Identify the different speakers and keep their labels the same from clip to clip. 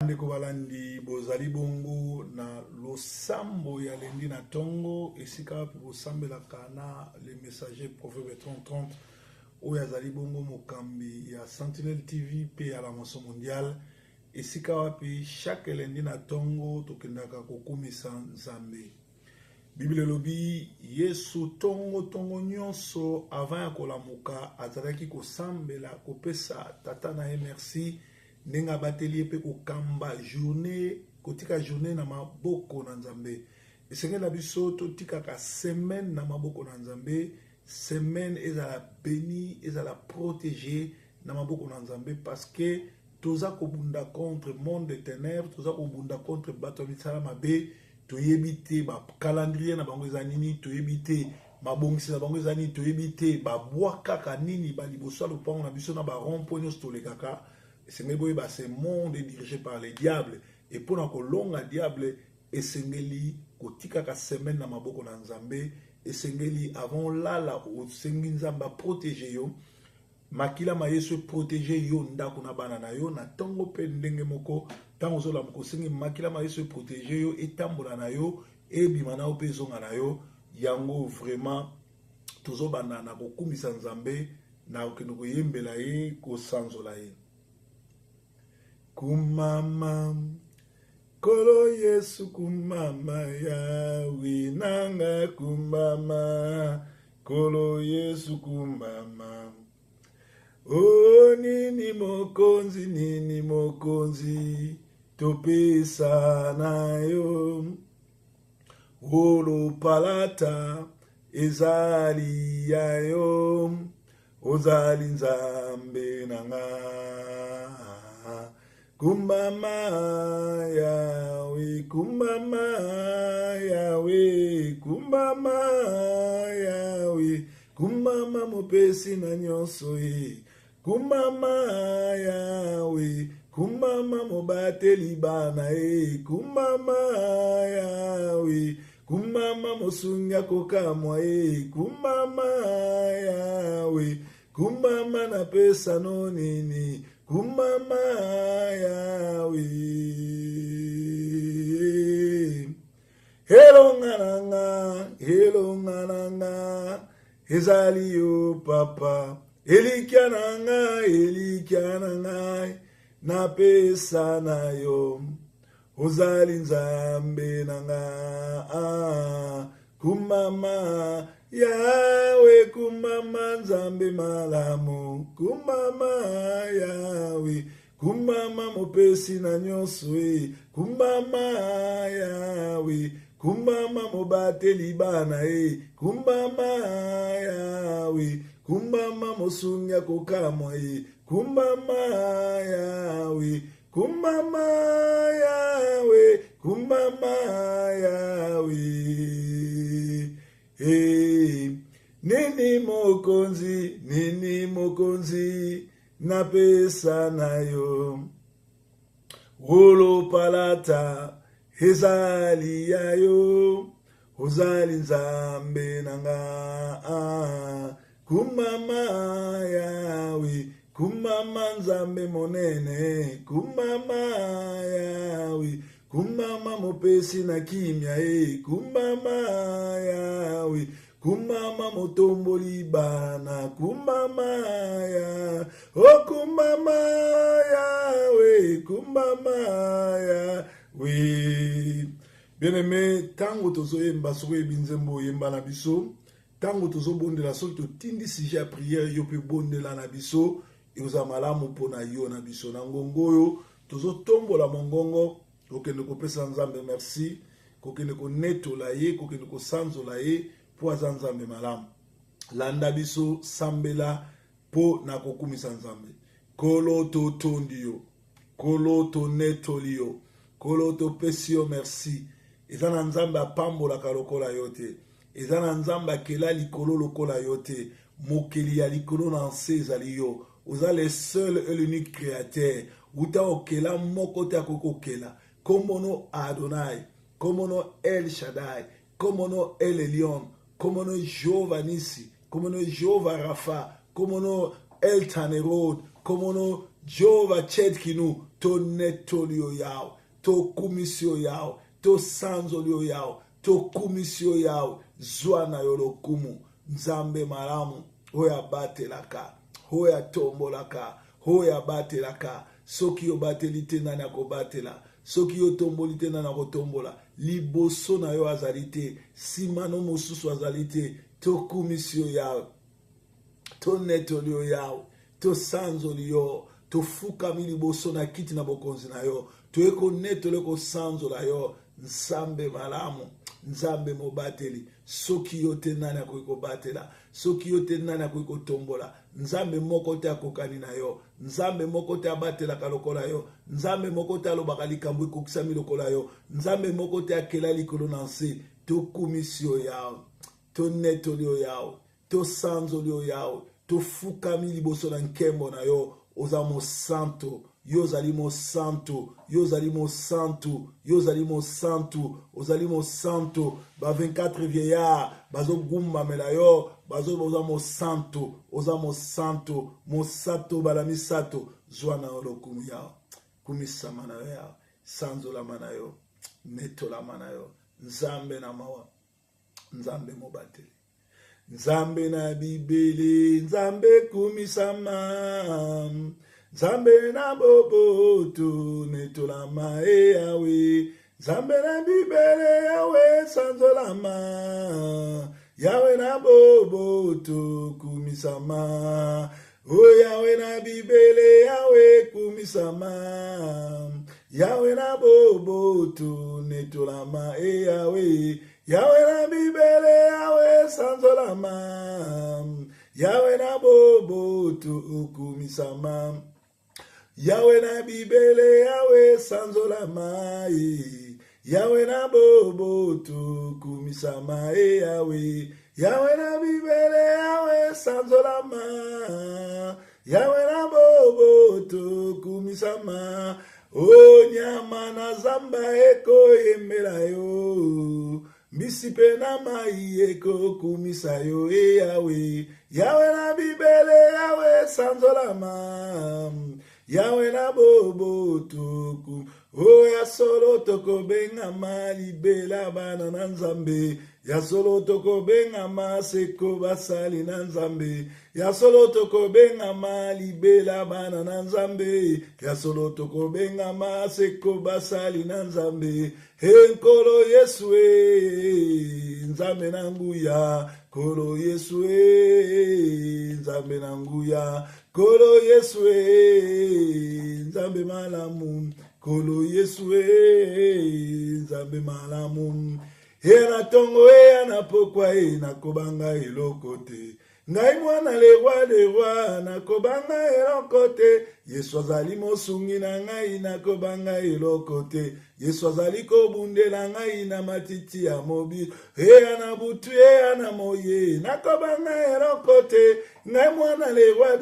Speaker 1: Ndeko balandi bozali bongo na losambo ya lendi na tongo esika wapi bosambelaka na le messager proverbe 30 oyo azali bongo mokambi ya Sentinelle TV pe ya la moso mondiale esika wapi chaque lendi na tongo tokendaka kokumisa Nzambe. Bible lobi Yesu tongo nyonso avant ya kolamuka azalaki kosambela kopesa tata na ye merci nenga bateli pe kokamba journée kotika journée na maboko na Nzambe. Esenge na biso totika ka semaine na maboko na Nzambe, semaine ezala béni, ezala protégé na maboko na Nzambe parce que toza kobunda contre monde de ténèbres, toza kobunda contre bato misala mabe, toyebite ba calendrier na bango ezanini, toyebite mabongisi na bango ezanini, toyebite ba bwaka nini ba liboso lopango na biso na ba rond-point nyonso tolekaka. Ce monde est dirigé par les diables. Et pour nous longa diable, et sengeli kotika ka semaine na maboko na Nzambe, et sengeli avant là au sengi Nzamba protéger yo, makila ma yesu protéger yo ndako na bana na yo na tongo pe ndenge moko tango zo la moko sengi makila ma yesu protéger yo etambola na yo e bimana o pe zonga na yo yango vraiment tozo bana na kokumisa Nzambe na okendo koyembela ye ko sanzola ye. Kumama kolo Yesu kumama yawe nanga kumama kolo Yesu kumama oh nini mokonzi topesa nayo olo palata ezali yayo ozali Nzambe nanga Kumama yawe, kumama mopesi na nyonso ye. Kumama yawe, kumama mobateli bana ye. Kumama yawe, kumama mosunga kokamwa ye. Kumama yawe, kumama na pesa no nini. Kumama yawe Hello ngananga ezali yo papa elikia nanga na pesa na yo ozali Nzambe nanga kumama yawe kumama Nzambe malamu kumama yawe kumama mopesi na nyonso kumama yawe kumama mobateli bana kumama yawe kumama mosunga kokamwa kumama yawe kumama yawe kumama yawe nini mokonzi na pesa nayo wolo palata ezali yayo ozali Nzambe nanga kumama yawe kumama Nzambe monene kumama yawe kumama mopesi na kimia kumama yawe kumama motomboli bana kumama ya oh kumama yawe kumama yawe. Bien-aimé, tango tozo yemba soko ebinzembo yemba na biso tango tozo bondela so to tindi sujet à prière yo pe bondela na biso eoza malamu pona yo na biso na ngongoyo tozo tombola mongongo kokende kopesa Nzambe merci kokende ko netola ye kokende ko sanzola ye po aza Nzambe malamu landa biso sambela po na kokumisa Nzambe kolo to tondi yo kolo to netoli yo kolo to pesi yo merci eza na Nzambe apambolaka lokola yo te eza na Nzambe akela likolo lokola yo te mokeli ya likolo na nse ezali yo oza le seul et l'unique créateur uta okela moko te akokokela komono Adonai komono El Shaddai komono El Elyon komono Jehovah Nissi komono Jehovah Rapha komono El Tanerod komono Jehova chetkinu to netolio yao, to kumisio yao, to sanzolio yao, to kumisio yao, zwana yolokumu, nzambe malamu, hoya batelaka, hoya tombolaka, hoya batelaka, soki yo batelite nani akobatela, soki yo tombolite nani akotombola, liboso na yo azalite, simano mosusu azalite, to kumisio yao, to netolio yao, to sanzolio, to fukami liboso na kiti na bokonzi na yo, to eko netole ko sanzola yo, nzambe malamu, nzambe mobateli, soki yo te nani akoki batela, soki yo te nani akoki tombola, nzambe moko te akokani na yo, nzambe moko te abatelaka lokola yo, nzambe moko te alobaka likambo ekokisami lokola yo, nzambe moko te akela likolo na nse, tokumisi yo yawe, tonetoli yo yawe, tosanzoli yo yawe, tofukami liboso na nkembo na yo, ozamo santo, yo zalimo santo, yo zalimo santo, yo zalimo santo, ozalimo santo, ba 24 vieillards, bazo gumba mela yo, bazo ozamo santo, ozamo santo, mo sato balami sato, zwana olokumu yao, kumisama na yo yao, sanzola mana yo, netola mana yo, nzambe na mawa, nzambe mobateli. Nzambe na bibeli, nzambe kumisama, nzambe na boboto, netolama yawe, nzambe na bibeli yawe, sanzolama, yawe na boboto, kumisama, o yawe na bibeli yawe, kumisama, yawe na boboto, netolama yawe, yawe na bibele yawe sanzolama, yawe na boboto ukumisama, yawe na bibele yawe sanzolama, yawe na boboto ukumisama, yawe, yawe na bibele yawe sanzolama, yawe na boboto ukumisama, o nyama na zamba eko yemela yo, misipe na mai eko kumisa yo, yawe, yawe na bibele yawe sanzolama, yawe na boboto kum, o ya solo toko benga mali bela bana na nzambe, ya solo toko benga maseko basali na nzambe, ya solo toko benga mali bela bana na nzambe, ya solo toko benga maseko basali na nzambe, nkolo Yesu nzambe na nguya, kolo Yesu nzambe na nguya, kolo Yesu nzambe malamu, kolo Yesu nzambe malamu, na tongo na pokwa na kobanga eloko te, ngai mwana lewa na kobanga eloko te, Yesu azali mosungi na ngai na kobanga eloko te, Yesu azali kobundela ngai na matiti ya mobi, na butu na moye na kobanga eloko te, ngai mwana lewa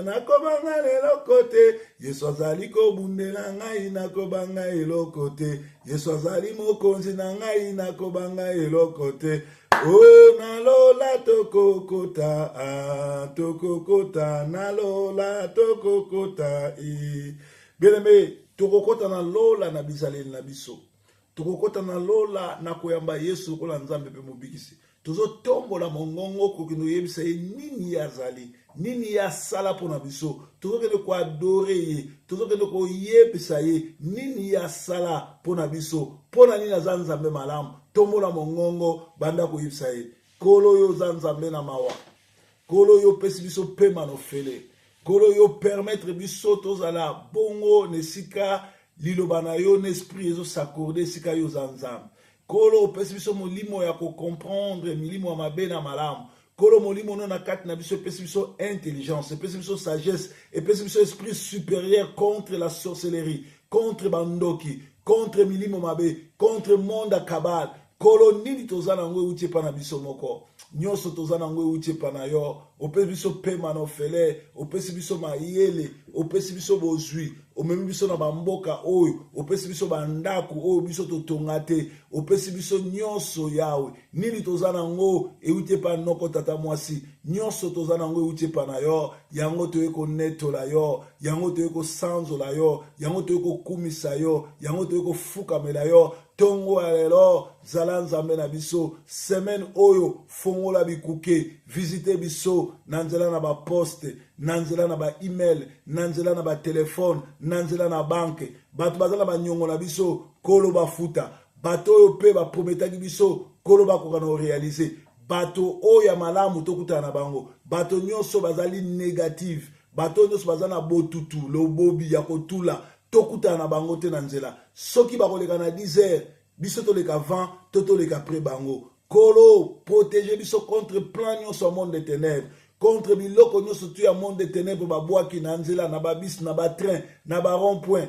Speaker 1: na kobanga eloko te, Yesu azali kobundela ngai na kobanga eloko te, Yesu azali mokonzi na ngai na kobanga eloko te. Oh, nalola tokokota, tokokota, nalola tokokota, Bien-aimé, tokokota na lola na bizaleli na biso. Tokokota na lola na koyamba Yesu kola nzambe pe mobikisi. Tozo tombola mongongo kokino yebisa ye nini yazali, nini ya sala pona biso. Tozo kende ko adore ye, tozo kende ko yebisa ye nini ya sala pona biso. Pona nini za nzambe malamu. Tombola mongongo banda ko yebisa ye. Kolo yo za nzambe na mawa. Kolo yo pesi biso pe manofele. Kolo yo permettre biso tozala bongo nesika liloba na yo n'esprit ezo s'accorder sika yo za nzambe. Kolo pesi biso molimo ya ko comprendre milimo ya mabe na malamu. Kolo molimo no na kati na biso pesi biso intelligence, pesi biso sagesse, et pesi biso esprit supérieur contre la sorcellerie, contre bandoki, contre milimo mabe, contre monde kabal. Kolo nini tozana ngwe uche pana biso moko. Nyoso tozana ngwe uche pana yo. Opesi biso pe manofele, opesi biso mayele, opesi biso bozui, omemi biso na bamboka oyo, opesi biso bandaku oyo biso totongate, opesi biso nyoso yawe. Nini tozana ngo euche pa noko tata mwasi. nyonso toza nango euti epa na yo, yango toye konetola yo, yango toye kosanzola yo, yango toye kokumisa yo, yango toye kofukamela yo. Tongo ya lelo zala nzambe na biso, semaine oyo fongola bikuke, visite biso na nzela na ba poste, na nzela na ba email, na nzela na ba telefone, na nzela na banke. Bato bazala ba nyongo na biso kolo bafuta, bato oyo pe ba prometaki biso kolo bakoka na réaliser. Bato oyo malamu tokutana na bango, bato nyonso bazali négative, bato nyonso bazana botutu lobobi ya kotula tokutana na bango te na nzela. Soki bakoleka na 10 heures, biso toleka 20, toleka près bango. Kolo protéger biso contre plan nyonso au monde des ténèbres, contre biloko nyonso tu ya monde des ténèbres babwaki na nzela, na babis, na ba train, na ba rond point,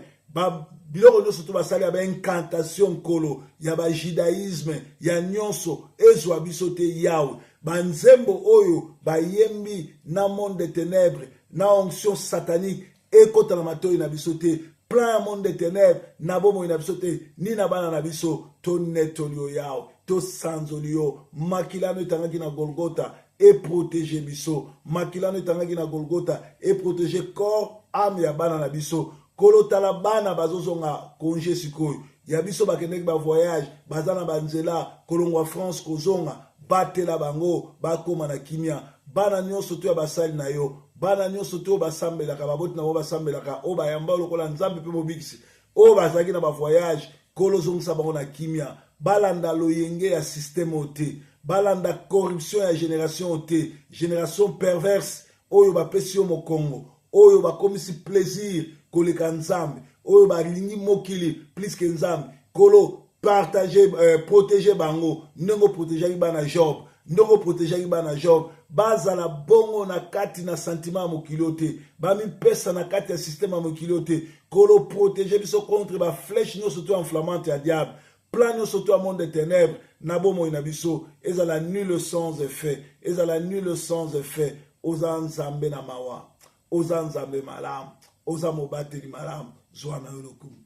Speaker 1: biloko nyonso tu basali ya ba incantation kolo, ya ba judaïsme, ya nyonso ezwa biso te yawe. Banzembo oyo bayembi na monde des ténèbres, na onction satanique ekota na matoi na biso te. Plan ya monde des ténèbres na bomo na biso te, ni na bana na biso to netolio yawe, to sanzolio. Makilano etangaki na Golgotha et protéger biso, makilano etangaki na Golgotha et protéger corps âme ya bana na biso. Kolo tala bana bazozonga congé sikoyo ya biso bakendeki ba voyage bazana banzela kolongwa France kozonga batela bango bakoma na kimia. Bana nyonso to ya basali na yo, bana nyonso to basambelaka baboti na bo basambelaka o bayamba lokola nzambe pe mobikisi o bazaki na ba voyage kolo zongisa bango na kimia. Balanda loyenge ya système ote, balanda corruption ya génération ote, génération perverse oyo bapesi yo mokongo, oyo bakomisi plaisir koleka nzambe, oyo balingi mokili plus que nzambe. Kolo partager, protéger bango ndongo protéger bana Job, ndongo protéger bana Job. Bazala bongo na kati na sentiment mokili te, bami pesa na kati ya système mokili te. Kolo protéger biso contre ba flèche nyonso to enflammante ya diable, plan nyonso to monde des ténèbres na bomo na biso ezala nul sans effet, ezala nul sans effet. Oza nzambe na mawa, oza nzambe malamu, oza mobateli malamu, zwa na yo lokumu.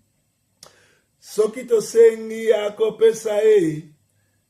Speaker 1: Soki tosengi akopesa e,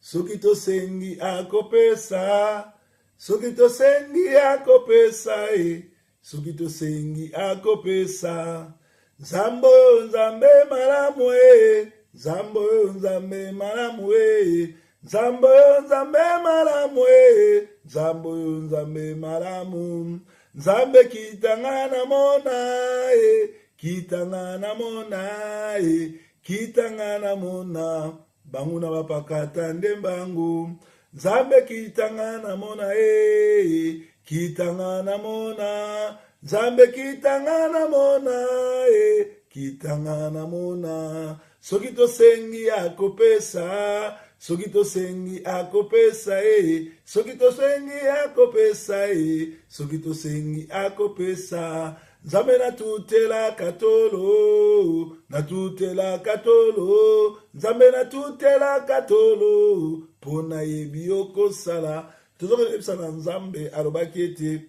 Speaker 1: soki tosengi akopesa, soki tosengi akopesa e, soki tosengi akopesa. Nzambo nzambe malamu e, nzambo nzambe malamu e, nzambo nzambe malamu e, nzambo nzambe malamu. Nzambe kitanga na mona e, kitanga na mona e, kitanga na mona bangu na bapakata ndembangu. Nzambe kitanga na mona e, kitanga na mona. Nzambe kitanga na mona e, kitanga na mona. Soki tosengi akopesa, soki tosengi akopesa e, soki tosengi akopesa e, soki tosengi akopesa. Nzambe na tutela katolo, na tutela katolo, nzambe na tutela katolo, pona yebi okosala. Tozoko ebisa na nzambe alobaki ete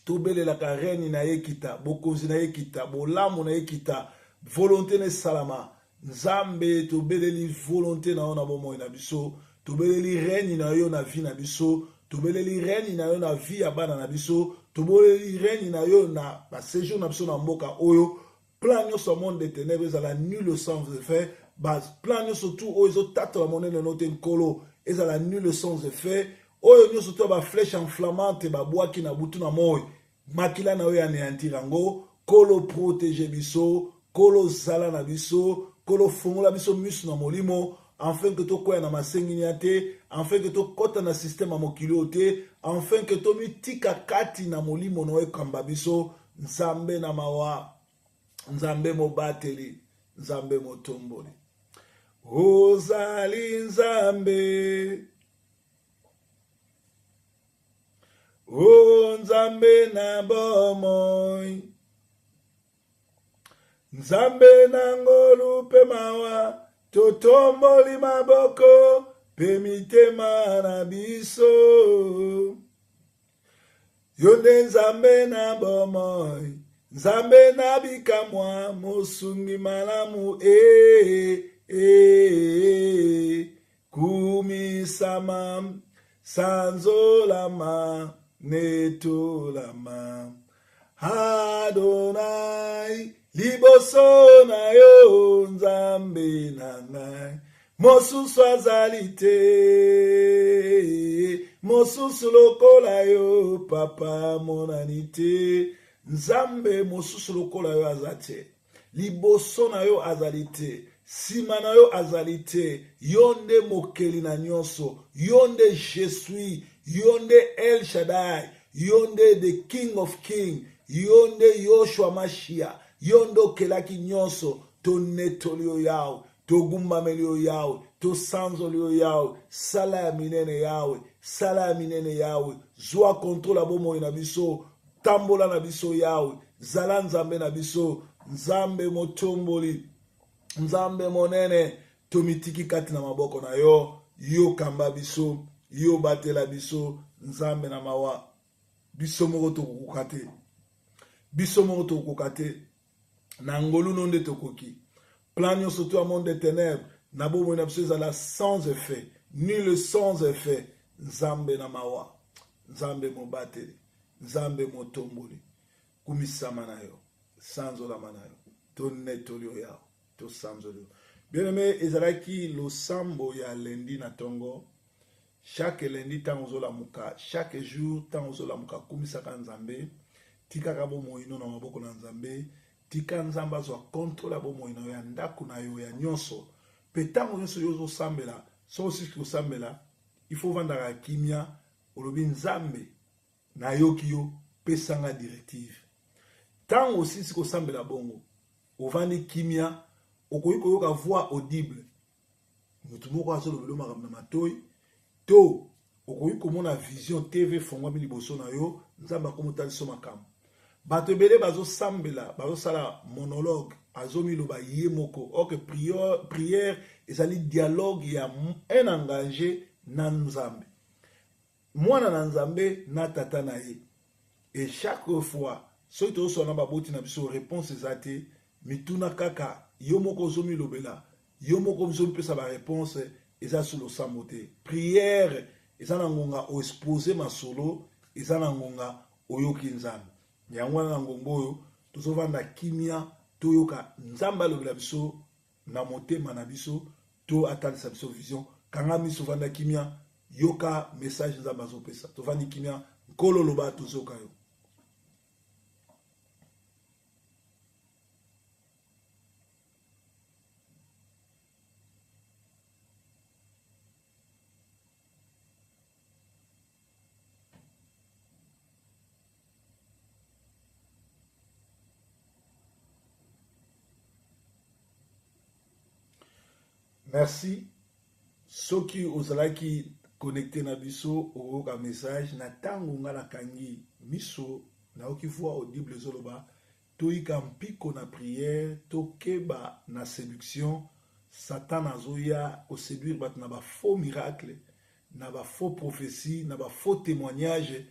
Speaker 1: tobelelaka reni na ye kita, bokonzi na ye kita, bolamu na ye kita, volonté na salama. Nzambe tobeleli volonté na yo na bomoi na biso, tobeleli reni na yo na vie na biso, tobeleli reni na yo na vie ya bana na biso, tobeleli reni na yo na ba séjour na biso na mboka oyo. Plan nyonso monde des ténèbres ezala nul sans effet, bas plan nyonso tout oyo ezotatola monene no te nkolo ezala nul sans effet. Oyo nyonso to ba flèche enflammante babwaki na butu na moi, makila na yo anéantir yango. Kolo protéger biso, kolo zala na biso, kolo fongola biso miso na molimo, afin que to koya na masengi te, afin que to kota na système mokili te, afin que to mitika kati na molimo no ekamba biso. Nzambe na mawa, nzambe mobateli, nzambe motomboli. Ozali nzambe, o nzambe na bomoi, nzambe na ngolu pe mawa, totomboli maboko pe mitema na biso. Yonde nzambe na bomoi, nzambe na bikamwa, mosungi malamu kumisama sanzolama netolama. Adonai, liboso na yo nzambe na ngai. Mosusu azali te, mosusu lokola yo papa monani te. Nzambe mosusu lokola yo azate, liboso na yo azali te, sima na yo azali te. Yonde mokeli na nyonso, yonde je suis, yonde El Shaddai, yonde the King of King, yonde Yoshua Mashiach, yonde okelaki nyonso. Tonetoli yo yawe, togumbameli yo yawe, tosanzoli yo yawe, sala ya minene yawe, sala ya minene yawe. Zwa kontrola bomoi na biso, tambola na biso yawe, zala nzambe na biso, nzambe motomboli, nzambe monene. Tomitiki kati na maboko na yo, yo kamba biso, yo batela biso, nzambe na mawa. Biso moko tokukate, biso moko tokukate, na ngolu nonde tokoki. Plan nyonso to a monde des ténèbres, na bomoi na biso ezala sans effet, nul sans effet. Nzambe na mawa, nzambe mobateli, nzambe motomboli, kumisama na yo, sanzolama na yo, tonetoli yo yao, to sanzoli yo. Bien aimé, ezalaki losambo ya lendi na tongo. Chaque lundi tant ozola muka, chaque jour tant ozola muka kumisaka nzambe, tika ka bomoi no na maboko na nzambe, tika nzamba azwa kontrola bomoi na yo ya ndako na yo ya nyonso. Pe tango nyonso yo ozosambela, so osiki kosambela, il faut vandaka kimia, olobi nzambe na yoki yo pesanga directive. Tango osisi kosambela bongo, ovandi kimia, okoki koyoka voix audible. Mutu moko azolobela makambo na matoi, to okoki komona vision TV fongwami liboso na yo, nzambe akomotaliso makambo. Bato ebele bazosambela, bazosala monologue, azomiloba ye moko. Ok, prière ezali dialogue ya un engagé na nzambe. Mwana na nzambe na tata na ye. Et chaque fois, soki tozosala na baboti na biso réponse ezate, mituna kaka, yo moko ozomilobela, yo moko ozomipesa ba réponse eza solo samote. Prière eza na ngonga o exposer masolo, eza na ngonga oyoki nzambe. Yango na ngongo oyo tozovanda kimia toyoka nzamba alobela biso na motema na biso, to atalisa biso vision. Kanga miso vanda kimia yoka message nzamba azopesa. Tovandi kimia nkolo loba tozoka yo. Merci. Soki ozalaki connecté na biso oyoka message na tango ngala kangi miso na oki voix audible zoloba toyika mpiko na prière tokeba na séduction. Satan azoya o séduire bat na ba faux miracle, na ba faux prophétie, na ba faux témoignage.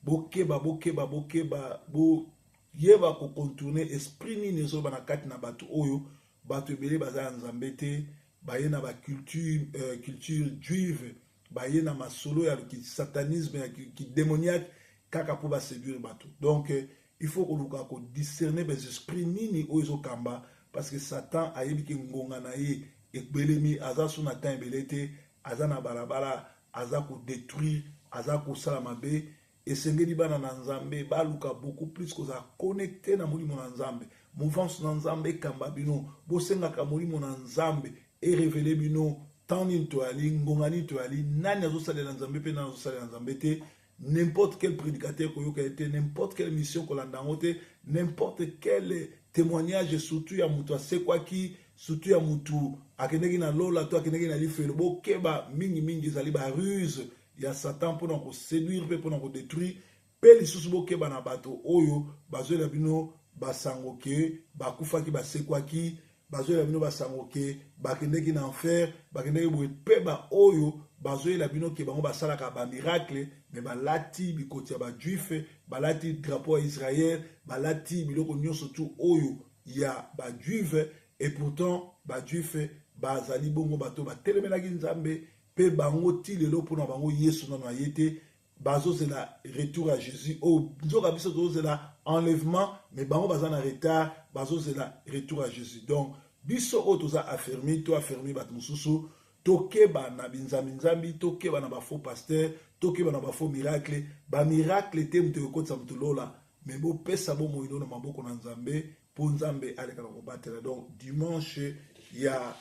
Speaker 1: Bokeba bo yeba ko contourner esprit ni nezoba na kati na bato oyo bato ebele baza nzambe te. Baye na ba culture juive, baye na masolo ya satanisme ya ki démoniaque kaka po ba séduire bato. Donc il faut koluka ko discerner les esprits nini ozo kamba, parce que Satan ayebi ki ngonga na ye ekbelemi aza suna tan ebelete, aza na balabala, aza ko détruire, aza ko sala mabe. Esengeli bana na nzambe baluka beaucoup plus ko za connecté na molimo na nzambe. Mouvance na nzambe kamba bino, bosenga ka molimo na nzambe. Et révéler bino tant n'intoali ngongani toali nani azosalela nzambe pe nani azosalela nzambe te. N'importe quel prédicateur koyoka été, n'importe quelle mission kolanda ngote, n'importe quel témoignage, surtout ya mutu asekwaki, surtout ya mutu akendeki na lola to akendeki na lifelo bokeba mingi ezali ba ruse ya Satan pour ko séduire pe pour ko détruire pe lisusu bokeba na bato oyo bazoela bino basango ke bakufaki basekwaki. Bazoela bino basango ke bakendeki na enfer, bakendeki boye pe ba oyo bazoela bino ke bango basalaka ba miracle, mais balati bikoti ya ba juif, balati drapeau ya Israël, balati biloko nyonso tu oyo ya ba juif. Et pourtant ba juif bazali bongo bato batelemelaki nzambe pe bango ti lelo pona bango Yesu nano ayete bazo c'est la retour à Jésus oh nzoka biso to c'est la enlèvement mais bango baza na retard bazo c'est la retour à Jésus donc biso o toza affermi to affermi bat mususu tokeba na binzambi nzambi tokeba na ba faux pasteur tokeba na ba faux miracle ba miracle te muto yokotsa muto lola mais bo pesa bo moyindo na maboko na nzambe pour nzambe aleka na kobatela donc dimanche ya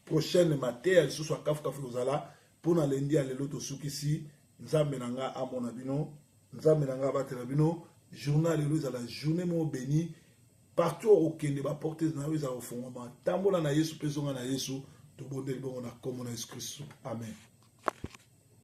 Speaker 1: prochaine matin lisusu akafukafu kozala mpona lendi ya lelo tosukisi nzambe na nga amona bino nzambe na nga abatela bino journal lelo ezala journée mo béni partout okende baporte na yo ezala kofungwama tambola na yesu mpe zonga na yesu tobondeli bongo na kombo na yesu kristu amen.